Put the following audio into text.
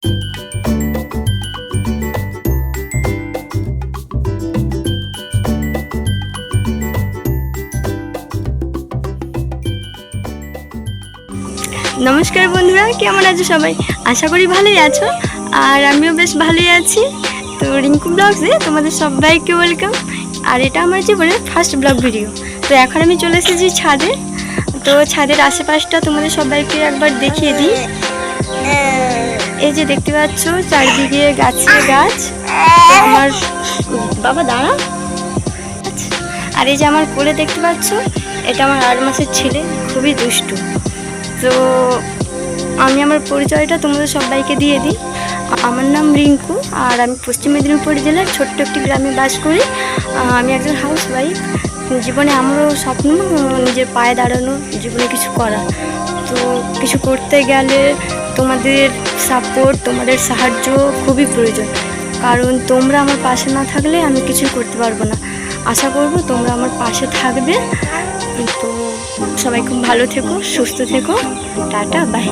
নমস্কার বন্ধুরা, কেমন আছো সবাই? আশা করি ভালোই আছো, আর আমিও বেশ ভালোই আছি। তো রিঙ্কু ব্লগসে তোমাদের সবাইকে ওয়েলকাম। আর এটা আমার জীবনের ফার্স্ট ব্লগ ভিডিও। তো এখন আমি চলে এসেছি ছাদে। তো ছাদের আশেপাশটা তোমাদের সবাইকে একবার দেখিয়ে দিই। এই যে দেখতে পাচ্ছ চারিদিকে গাছে গাছ। তো আমার বাবা দাঁড়া। আর এই যে আমার কোলে দেখতে পাচ্ছ, এটা আমার 8 মাসের ছেলে, খুবই দুষ্টু। তো আমি আমার পরিচয়টা তোমাদের সবাইকে দিয়ে দিই। আমার নাম রিঙ্কু, আর আমি পশ্চিম মেদিনীপুর জেলার ছোট্ট একটি গ্রামে বাস করি। আমি একজন হাউস ওয়াইফ। জীবনে আমারও স্বপ্ন নিজের পায়ে দাঁড়ানো, জীবনে কিছু করা। তো কিছু করতে গেলে তোমাদের সাপোর্ট, তোমাদের সাহায্য খুবই প্রয়োজন, কারণ তোমরা আমার পাশে না থাকলে আমি কিছুই করতে পারবো না। আশা করব তোমরা আমার পাশে থাকবে। তো সবাই খুব ভালো থেকো, সুস্থ থেকো। Tata, by.